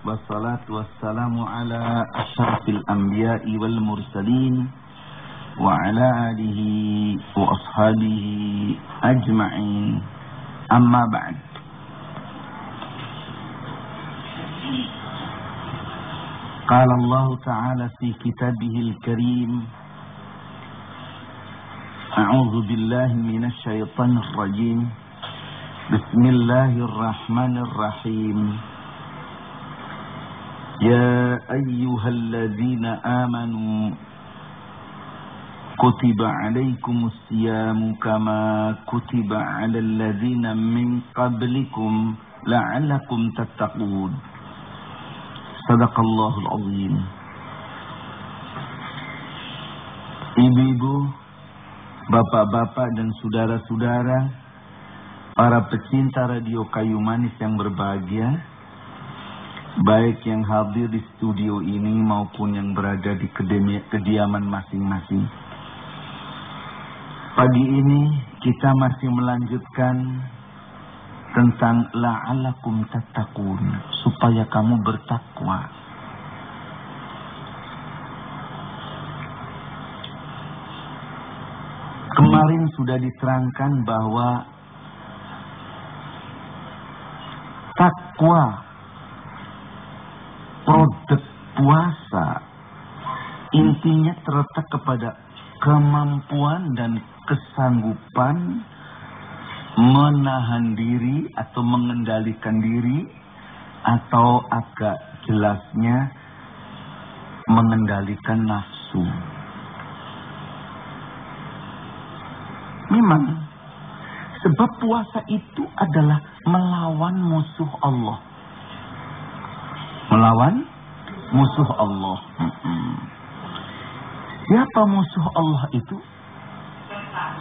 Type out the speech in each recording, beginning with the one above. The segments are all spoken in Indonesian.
والصلاة والسلام على أشرف الأنبياء والمرسلين وعلى آله وأصحابه أجمعين أما بعد. قال الله تعالى في كتابه الكريم: أعوذ بالله من الشيطان الرجيم. بسم الله الرحمن الرحيم. يا أيها الذين آمنوا كتب عليكم الصيام كما كتب على الذين من قبلكم لعلكم تتقون. Sadaqallahul azim. Ibu-ibu, bapak-bapak dan saudara-saudara, para pecinta radio Kayu Manis yang berbahagia, baik yang hadir di studio ini maupun yang berada di kediaman masing-masing. Pagi ini kita masih melanjutkan tentang la'alakum tattaqun, supaya kamu bertakwa. Kemarin sudah diterangkan bahwa takwa, produk puasa, intinya terletak kepada kemampuan dan kesanggupan menahan diri atau mengendalikan diri, atau agak jelasnya mengendalikan nafsu. Memang sebab puasa itu adalah melawan musuh Allah. Melawan musuh Allah. Siapa musuh Allah itu?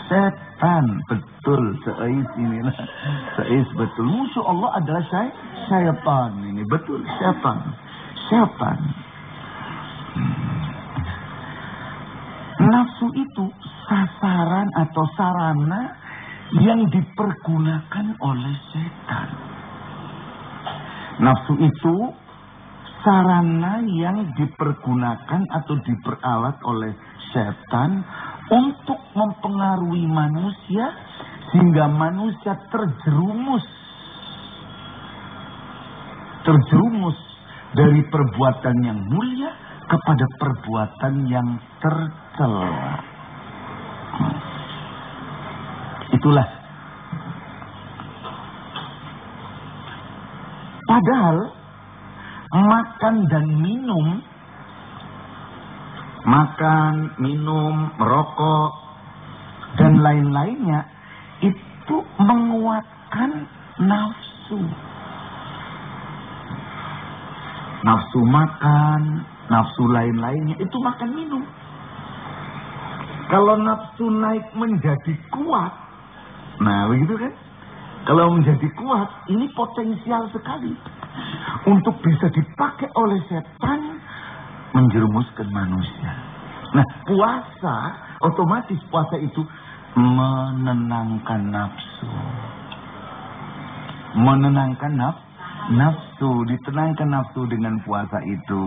Setan. Betul, Sa'is inilah. Sa'is betul. Musuh Allah adalah syaitan ini. Betul, syaitan. Syaitan. Nafsu itu sasaran atau sarana yang dipergunakan oleh setan. Nafsu itu sarana yang dipergunakan atau diperalat oleh setan untuk mempengaruhi manusia sehingga manusia terjerumus dari perbuatan yang mulia kepada perbuatan yang tercela. Itulah. Padahal makan dan minum, merokok, dan lain-lainnya itu menguatkan nafsu. Nafsu makan, nafsu lain-lainnya itu makan minum. Kalau nafsu naik menjadi kuat, nah begitu kan? Kalau menjadi kuat, ini potensial sekali untuk bisa dipakai oleh setan menjerumuskan manusia. Nah, puasa, otomatis puasa itu menenangkan nafsu. Menenangkan nafsu, ditenangkan nafsu dengan puasa itu.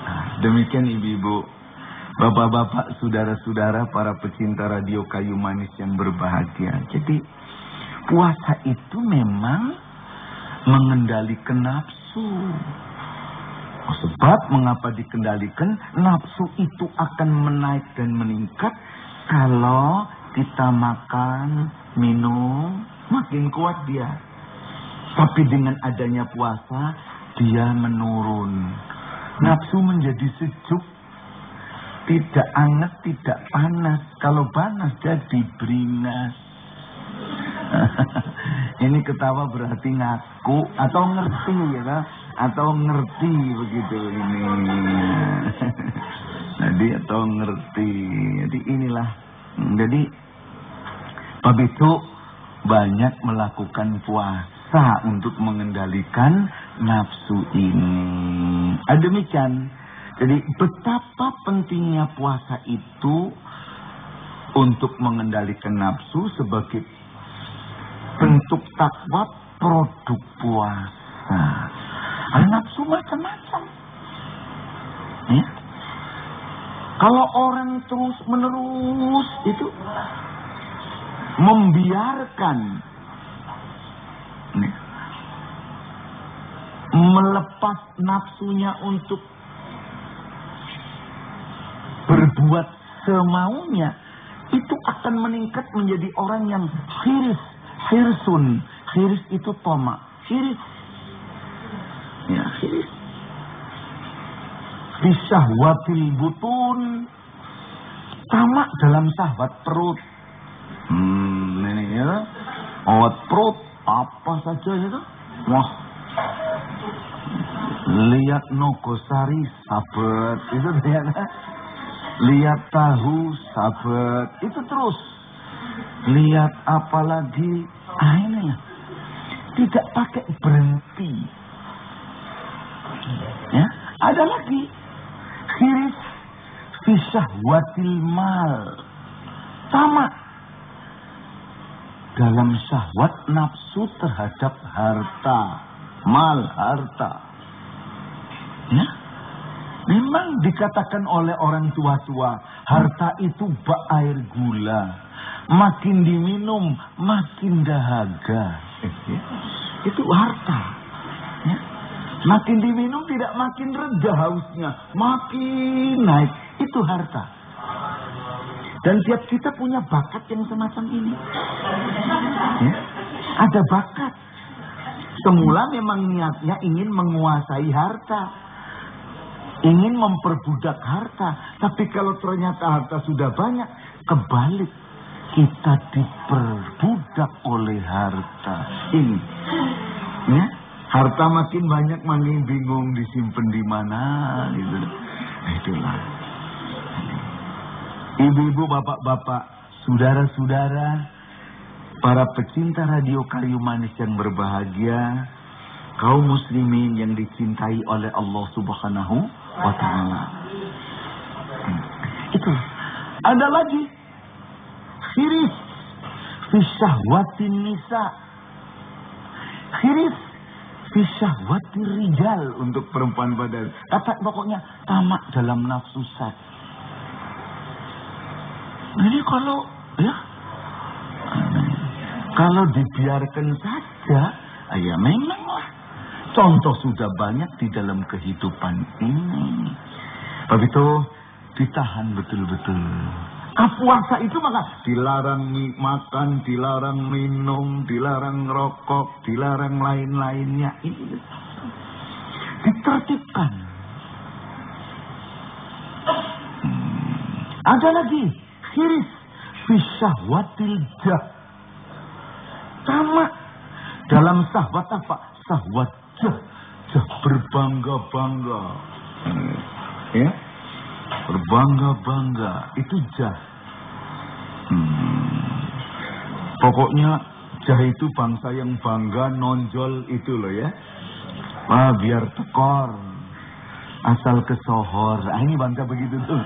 Nah, demikian ibu-ibu, bapak-bapak, saudara-saudara, para pecinta radio Kayu Manis yang berbahagia. Jadi, puasa itu memang mengendalikan nafsu. Sebab mengapa dikendalikan? Nafsu itu akan menaik dan meningkat kalau kita makan, minum, makin kuat dia. Tapi dengan adanya puasa, dia menurun. Nafsu menjadi sejuk, tidak hangat, tidak panas. Kalau panas jadi beringas. Ini ketawa berarti ngaku atau ngerti ya, atau ngerti begitu ini. Jadi atau ngerti. Jadi inilah. Jadi bab itu banyak melakukan puasa untuk mengendalikan nafsu ini. Demikian. Jadi betapa pentingnya puasa itu untuk mengendalikan nafsu sebagai bentuk takwa produk puasa. Nafsu macam-macam. Ya. Kalau orang terus menerus itu membiarkan melepas nafsunya untuk berbuat semaunya, itu akan meningkat menjadi orang yang hirsun. Hirs itu tomak. Hirs. Ya, hirs. Bisahwatil butun. Tamak dalam syahwat perut. Ini ya. Awat perut. Apa saja itu. Wah. Lihat nogosari sabet. Itu ternyata. Lihat tahu sabet. Itu terus. Lihat apalagi. Ini lah. Tidak pakai berhenti. Ya. Ada lagi. Khiris fisahwatil mal. Tamak dalam syahwat nafsu terhadap harta. Mal, harta. Ya. Memang dikatakan oleh orang tua-tua, harta itu bak air gula. Makin diminum, makin dahaga. Itu harta. Ya. Makin diminum tidak makin reda hausnya. Makin naik. Itu harta. Dan tiap kita punya bakat yang semacam ini. Ya. Ada bakat. Semula memang niatnya ingin menguasai harta. Ingin memperbudak harta. Tapi kalau ternyata harta sudah banyak, kebalik. Kita diperbudak oleh harta. Ini. Ya. Harta makin banyak, makin bingung disimpan di mana. Gitu. Itulah. Ibu-ibu, bapak-bapak, saudara-saudara, para pecinta radio Kayu Manis yang berbahagia, kaum muslimin yang dicintai oleh Allah Subhanahu wa Ta'ala. Itu. Ada lagi. Khiris fisahwatin nisa. Khiris fisahwatir rijal untuk perempuan pada. Kata pokoknya tamak dalam nafsu seks. Jadi kalau dibiarkan saja, ya memanglah. Contoh sudah banyak di dalam kehidupan ini. Tapi itu ditahan betul-betul. Puasa itu maka dilarang makan, dilarang minum, dilarang rokok, dilarang lain-lainnya. Ini ditertibkan. Ada lagi. Khiris fisahwatil jah. Tamak dalam syahwat apa? Syahwat jah. Jah berbangga-bangga. Ya. Berbangga-bangga. Itu jah. Pokoknya jah itu bangsa yang bangga, nonjol itu loh ya. Biar tekor. Asal ke sohor. Ini bangsa begitu tuh.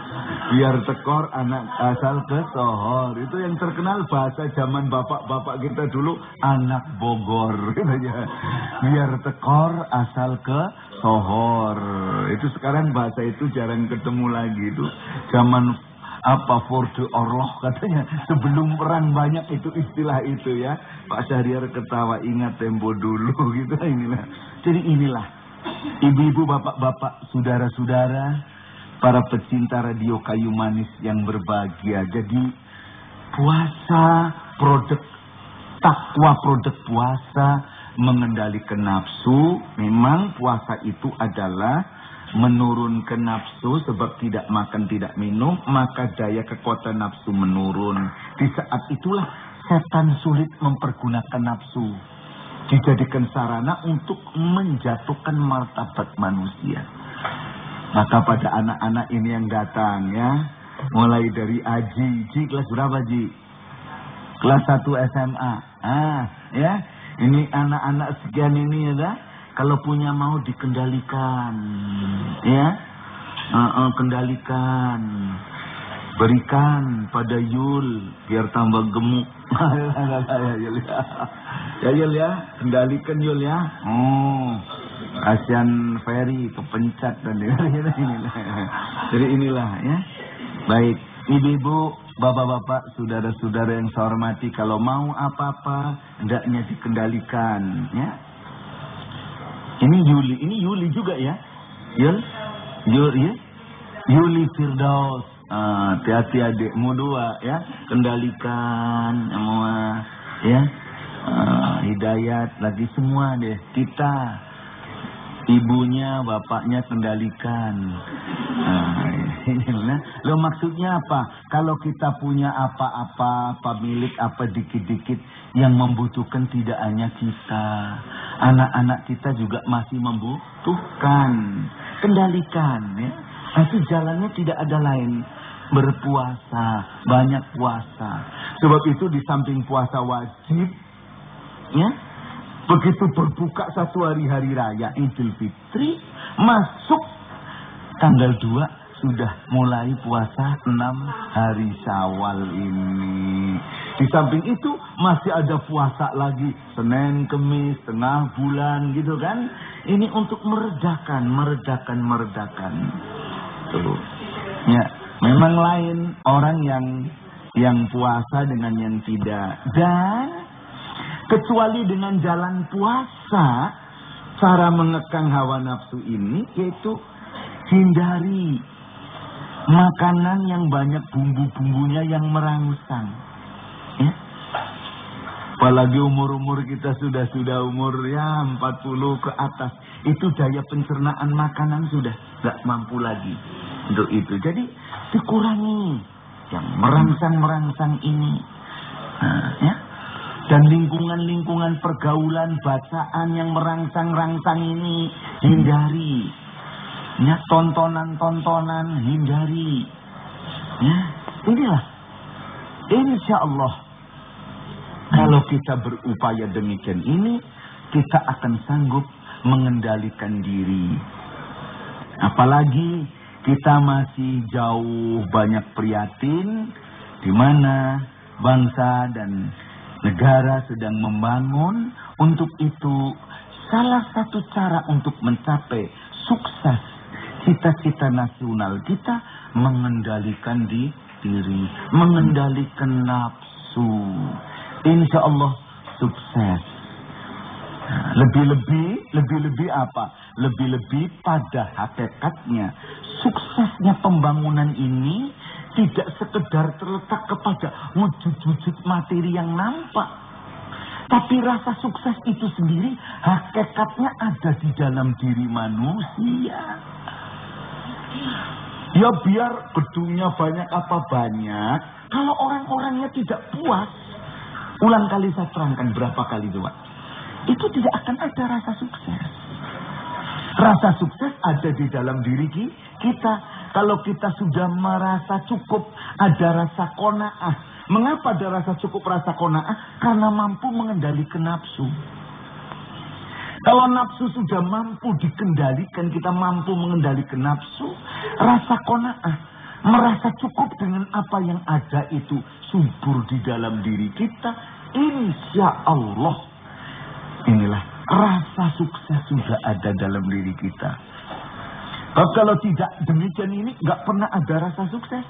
Biar tekor anak asal ke sohor. Itu yang terkenal bahasa zaman bapak-bapak kita dulu. Anak Bogor. Biar tekor asal ke sohor. Itu sekarang bahasa itu jarang ketemu lagi. Itu zaman Forde Orloh katanya. Sebelum perang banyak itu istilah itu ya. Pak Syahriar ketawa, ingat tempo dulu gitu. Inilah. Jadi inilah. Ibu-ibu, bapak-bapak, saudara-saudara, para pecinta radio Kayu Manis yang berbahagia. Jadi puasa, produk takwa, produk puasa mengendalikan nafsu. Memang puasa itu adalah menurunkan nafsu, sebab tidak makan, tidak minum, maka daya kekuatan nafsu menurun. Di saat itulah setan sulit mempergunakan nafsu. Dijadikan sarana untuk menjatuhkan martabat manusia. Maka pada anak-anak ini yang datang ya, mulai dari Aji, kelas berapa Ji? Kelas 1 SMA. Ya, ini anak-anak sekian ini ya, kalau punya mau dikendalikan, ya, kendalikan, berikan pada Yul biar tambah gemuk. Ya Yul ya, kendalikan Yul ya. Kasihan Ferry kepencet dan inilah. Jadi inilah ya. Baik, ibu-ibu, bapak-bapak, saudara-saudara yang saya hormati, kalau mau apa-apa hendaknya dikendalikan ya. Ini Yuli juga ya. Yuli Firdaus. Hati-hati adikmu dua ya, kendalikan semua ya. Hidayat lagi semua deh, kita ibunya bapaknya kendalikan. Lo maksudnya apa? Kalau kita punya apa-apa, milik apa dikit-dikit yang membutuhkan, tidak hanya kita, anak-anak kita juga masih membutuhkan. Kendalikan ya. Nanti jalannya tidak ada lain, berpuasa, banyak puasa. Sebab itu di samping puasa wajib ya, begitu berbuka satu hari raya Idul Fitri, masuk tanggal 2 sudah mulai puasa 6 hari Syawal ini. Di samping itu masih ada puasa lagi Senin, Kemis, tengah bulan gitu kan. Ini untuk meredakan. Tuh. Ya, memang lain orang yang puasa dengan yang tidak. Dan kecuali dengan jalan puasa, cara mengekang hawa nafsu ini yaitu hindari makanan yang banyak bumbu-bumbunya yang merangsang. Ya. Apalagi umur-umur kita sudah umur ya 40 ke atas, itu daya pencernaan makanan sudah gak mampu lagi untuk itu. Jadi dikurangi yang merangsang ini. Ya. Dan lingkungan pergaulan, bacaan yang merangsang-rangsang ini hindari. Ya, tontonan hindari. Ya, inilah. Insya Allah, kalau kita berupaya demikian ini, kita akan sanggup mengendalikan diri. Apalagi kita masih jauh banyak prihatin, di mana bangsa dan negara sedang membangun. Untuk itu, salah satu cara untuk mencapai sukses cita-cita nasional kita, mengendalikan diri, mengendalikan nafsu. Insya Allah sukses. Lebih-lebih apa? Lebih-lebih pada hakikatnya suksesnya pembangunan ini tidak sekedar terletak kepada wujud-wujud materi yang nampak. Tapi rasa sukses itu sendiri hakikatnya ada di dalam diri manusia. Ya biar gedungnya banyak apa banyak, kalau orang-orangnya tidak puas, ulang kali saya terangkan berapa kali coba, itu tidak akan ada rasa sukses. Rasa sukses ada di dalam diri kita. Kalau kita sudah merasa cukup, ada rasa qanaah. Mengapa ada rasa cukup, rasa qanaah? Karena mampu mengendalikan nafsu. Kalau nafsu sudah mampu dikendalikan, kita mampu mengendalikan nafsu, rasa qanaah, merasa cukup dengan apa yang ada itu subur di dalam diri kita. Insya Allah, inilah rasa sukses sudah ada dalam diri kita. Kalau tidak demikian ini, nggak pernah ada rasa sukses.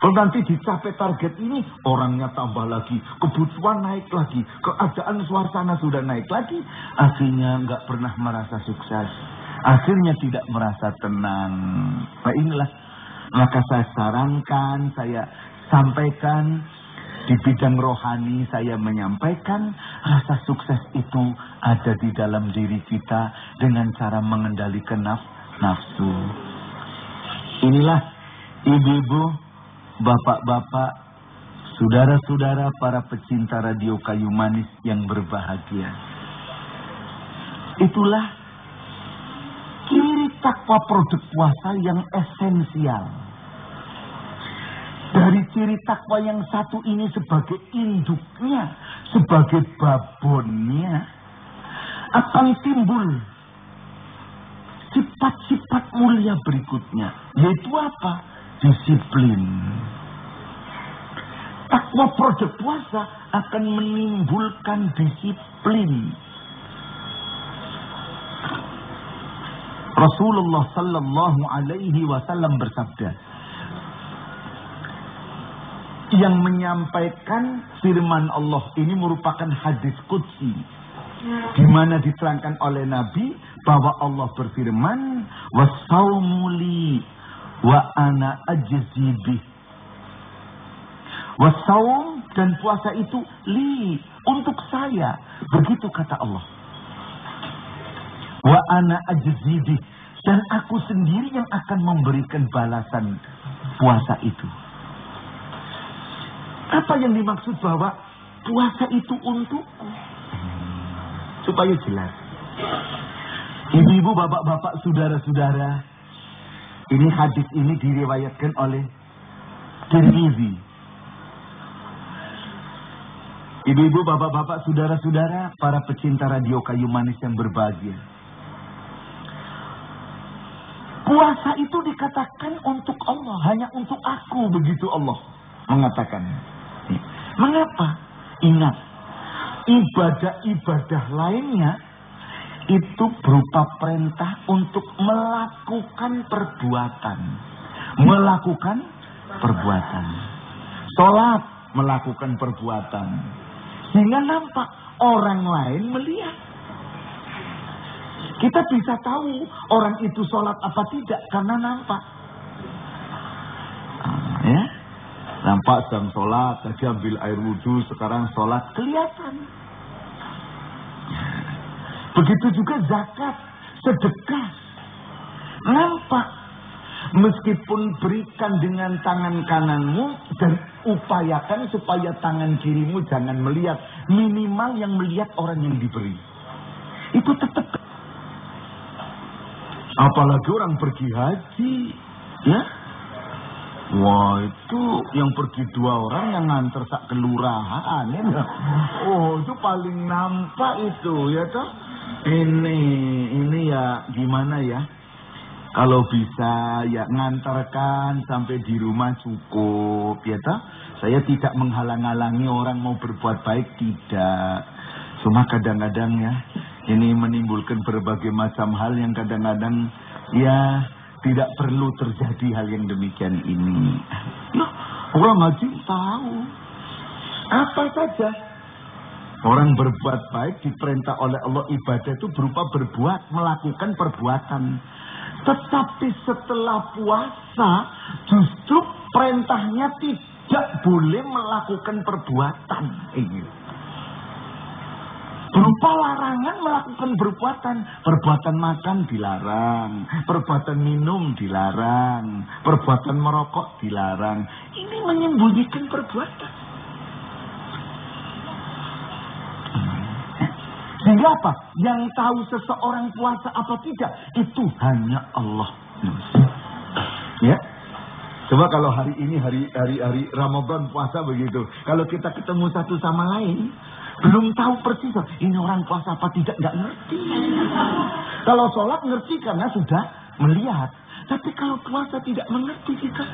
Kalau nanti dicapai target ini, orangnya tambah lagi, kebutuhan naik lagi, keadaan suasana sudah naik lagi, akhirnya nggak pernah merasa sukses, akhirnya tidak merasa tenang. Nah inilah, maka saya sarankan, saya sampaikan, di bidang rohani saya menyampaikan, rasa sukses itu ada di dalam diri kita dengan cara mengendalikan nafsu. Inilah ibu-ibu, bapak-bapak, saudara-saudara para pecinta radio Kayu Manis yang berbahagia. Itulah ciri takwa produk puasa yang esensial. Dari ciri takwa yang satu ini sebagai induknya, sebagai babonnya, akan timbul sifat-sifat mulia berikutnya, yaitu apa? Disiplin. Takwa produk puasa akan menimbulkan disiplin. Rasulullah sallallahu alaihi wasallam bersabda, yang menyampaikan firman Allah ini merupakan hadis qudsi, di mana diterangkan oleh Nabi bahwa Allah berfirman, "Was-saumu li wa ana ajzi bih." Was-saum, dan puasa itu li, untuk saya, begitu kata Allah. Wa ana ajzi bih, dan aku sendiri yang akan memberikan balasan puasa itu. Apa yang dimaksud bahwa puasa itu untukku? Supaya jelas. Ibu-ibu, bapak-bapak, saudara-saudara, ini hadis ini diriwayatkan oleh Tirmizi. Ibu-ibu, bapak-bapak, saudara-saudara, para pecinta radio kayu manis yang berbahagia. Puasa itu dikatakan untuk Allah, hanya untuk aku, begitu Allah mengatakan. Mengapa? Ingat, ibadah-ibadah lainnya itu berupa perintah untuk melakukan perbuatan. Melakukan perbuatan. Sholat, melakukan perbuatan. Sehingga nampak orang lain melihat. Kita bisa tahu orang itu sholat apa tidak karena nampak. Ya? Nampak sedang sholat, tadi ambil air wudhu, sekarang sholat, kelihatan. Begitu juga zakat, sedekah, nampak. Meskipun berikan dengan tangan kananmu dan upayakan supaya tangan kirimu jangan melihat. Minimal yang melihat orang yang diberi. Itu tetap. Apalagi orang pergi haji, ya. Wah, itu yang pergi 2 orang yang nganter sak kelurahan, ya. Oh, itu paling nampak itu, ya toh. Ini ya gimana ya? Kalau bisa ya ngantarkan sampai di rumah cukup, ya toh. Saya tidak menghalang-halangi orang mau berbuat baik, tidak. Cuma kadang-kadang ya, ini menimbulkan berbagai macam hal yang kadang-kadang ya tidak perlu terjadi hal yang demikian ini. Loh, orang ngaji tahu. Apa saja. Orang berbuat baik diperintah oleh Allah, ibadah itu berupa berbuat, melakukan perbuatan. Tetapi setelah puasa, justru perintahnya tidak boleh melakukan perbuatan. Ini. Berupa larangan melakukan perbuatan. Perbuatan makan dilarang. Perbuatan minum dilarang. Perbuatan merokok dilarang. Ini menyembunyikan perbuatan. Sehingga apa? Yang tahu seseorang puasa apa tidak, itu hanya Allah. Ya. Coba kalau hari ini hari Ramadan puasa begitu. Kalau kita ketemu satu sama lain, belum tahu persis ini orang puasa apa tidak, nggak ngerti. Kalau sholat ngerti karena sudah melihat. Tapi kalau puasa tidak mengerti kita.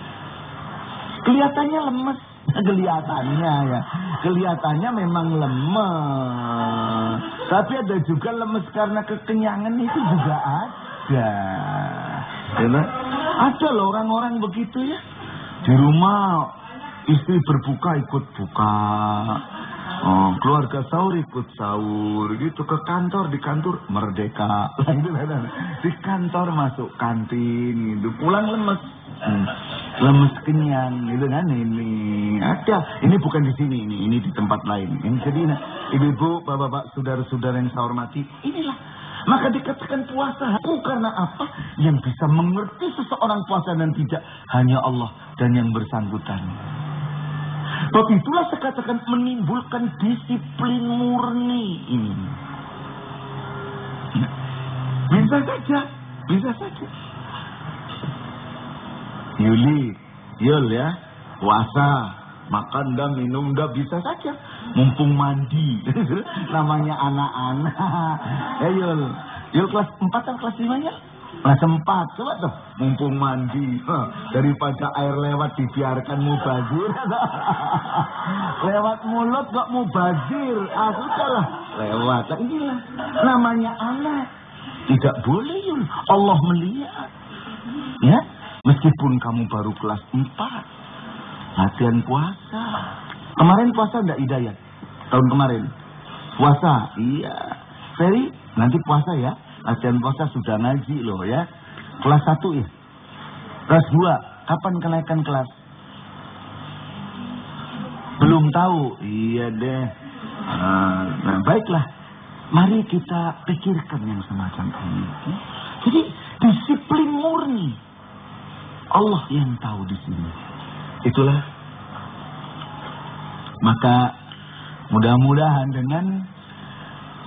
Kelihatannya lemes. Kelihatannya ya. Kelihatannya memang lemes. Tapi ada juga lemes karena kekenyangan, itu juga ada. Ya, ada loh orang-orang begitu ya. Di rumah istri berbuka ikut buka. Oh, keluarga sahur ikut sahur gitu. Ke kantor, di kantor merdeka. Di kantor masuk kantin gitu. Pulang lemes. Lemes kenyang gitu kan. Ini ada. Ini bukan di sini, ini di tempat lain. Ini jadi ibu-ibu, bapak-bapak, saudara-saudara yang saya hormati, inilah. Maka dikatakan puasa karena apa? Yang bisa mengerti seseorang puasa dan tidak hanya Allah dan yang bersangkutan. Sebab itulah saya katakan menimbulkan disiplin murni ini. Bisa saja. Yul ya, puasa, makan dah, minum dah, bisa saja. Mumpung mandi, namanya anak-anak. Yul kelas 4 atau kelas 5 ya? Kelas 4, coba tuh, mumpung mandi. Daripada air lewat dibiarkan mubazir. Lewat mulut kok mubazir. Sudahlah, lewat. Inilah namanya anak. Tidak boleh, Yul. Allah melihat. Ya, meskipun kamu baru kelas 4, latihan puasa. Kemarin puasa enggak Hidayat? Tahun kemarin. Puasa? Iya. Ferry, nanti puasa ya. Latihan puasa sudah ngaji loh ya. Kelas 1 ya. Kelas 2, kapan kenaikan kelas? Belum tahu. Iya deh. Nah, baiklah. Mari kita pikirkan yang semacam ini. Jadi disiplin murni. Allah yang tahu di sini. Itulah. Maka mudah-mudahan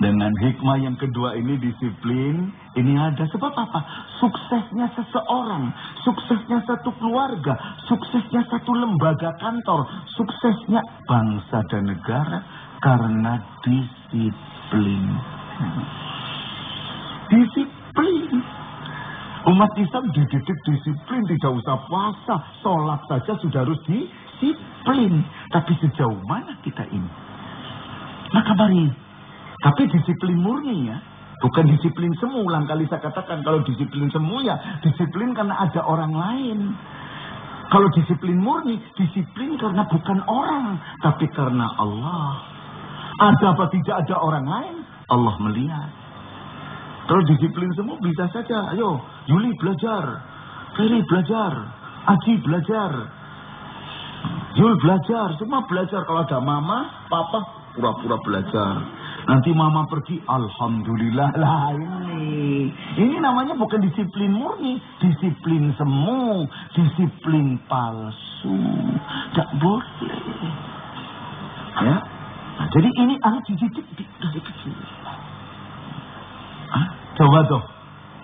dengan hikmah yang kedua ini, disiplin ini ada. Sebab apa? Suksesnya seseorang, suksesnya satu keluarga, suksesnya satu lembaga kantor, suksesnya bangsa dan negara karena disiplin. Disiplin. Umat Islam dididik disiplin, tidak usah puasa, sholat saja sudah harus disiplin. Tapi sejauh mana kita ini? Maka mari, tapi disiplin murni ya, bukan disiplin semu. Ulang kali saya katakan, kalau disiplin semu ya disiplin karena ada orang lain. Kalau disiplin murni, disiplin karena bukan orang, tapi karena Allah. Ada apa tidak ada orang lain, Allah melihat. Kalau disiplin semua bisa saja. Ayo, Yuli belajar, Ferry belajar, Aji belajar, Yul belajar, semua belajar. Kalau ada mama, papa pura-pura belajar. Nanti mama pergi, alhamdulillah lah ini namanya bukan disiplin murni, disiplin semu, disiplin palsu. Tak boleh. Ya. Nah, jadi ini harus dididik dari kecil. Coba toh,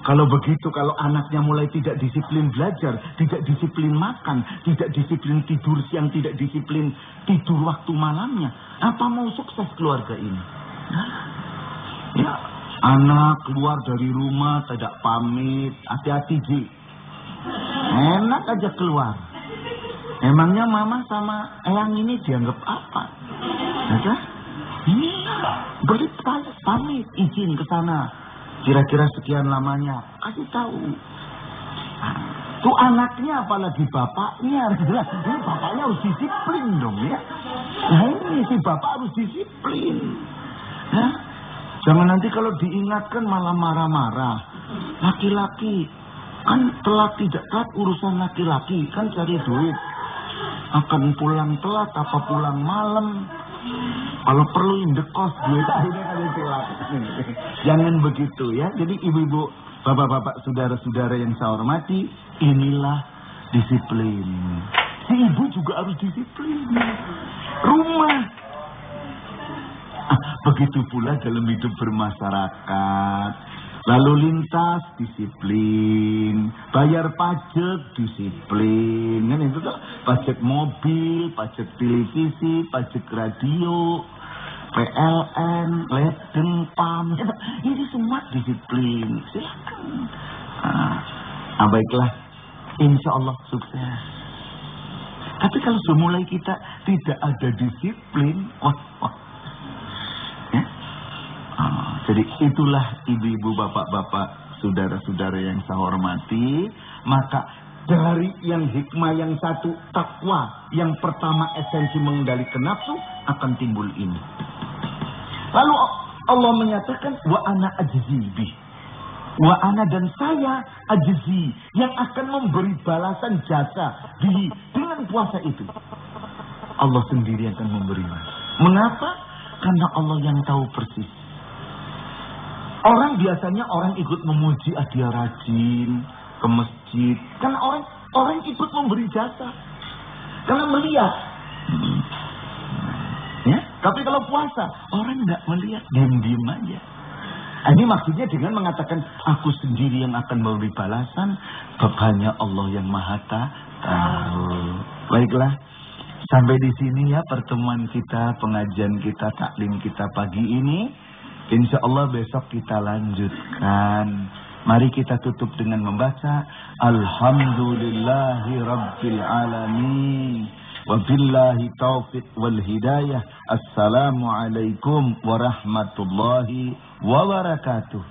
kalau begitu, kalau anaknya mulai tidak disiplin belajar, tidak disiplin makan, tidak disiplin tidur siang, tidak disiplin tidur waktu malamnya, apa mau sukses keluarga ini? Ya, anak keluar dari rumah tidak pamit, hati-hati Ji. Enak aja keluar. Emangnya mama sama eyang ini dianggap apa? Ya, ini beri pamit, izin ke sana. Kira-kira sekian lamanya, kasih tahu. Tuh anaknya apalagi bapaknya. Ini bapaknya harus disiplin dong ya. Nah ini si bapak harus disiplin. Ya? Jangan nanti kalau diingatkan malah marah-marah. Laki-laki kan telat tidak telat urusan laki-laki, kan cari duit. Akan pulang telat apa pulang malam. Kalau perlu indekos duit akhirnya kalian telat. Jangan begitu ya. Jadi ibu-ibu, bapak-bapak, saudara-saudara yang saya hormati, inilah disiplin. Si ibu juga harus disiplin. Rumah. Begitu pula dalam hidup bermasyarakat. Lalu lintas disiplin, bayar pajak disiplin, kan itu tuh pajak mobil, pajak televisi, pajak radio, PLN, ledeng, PAM, ini semua disiplin. Silakan. Baiklah, insya Allah sukses. Tapi kalau semulai kita tidak ada disiplin, ya. Jadi itulah ibu-ibu, bapak-bapak, saudara-saudara yang saya hormati. Maka dari yang hikmah yang satu, takwa, yang pertama esensi mengendalikan nafsu, akan timbul ini. Lalu Allah menyatakan, wa ana ajzi bih. Wa ana, dan saya ajzi, yang akan memberi balasan jasa dengan puasa itu. Allah sendiri akan memberi. Mengapa? Karena Allah yang tahu persis. Orang biasanya orang ikut memuji, dia rajin ke masjid. Karena orang ikut memberi jasa. Karena melihat. Ya, tapi kalau puasa, orang nggak melihat, diam-diam aja. Ini maksudnya dengan mengatakan, aku sendiri yang akan memberi balasan, hanya Allah yang Maha Tahu. Baiklah, sampai di sini ya pertemuan kita, pengajian kita, taklim kita pagi ini. Insya Allah besok kita lanjutkan. Mari kita tutup dengan membaca Alhamdulillahi Rabbil Alamin. Wabillahi taufiq wal hidayah. Assalamualaikum warahmatullahi wabarakatuh.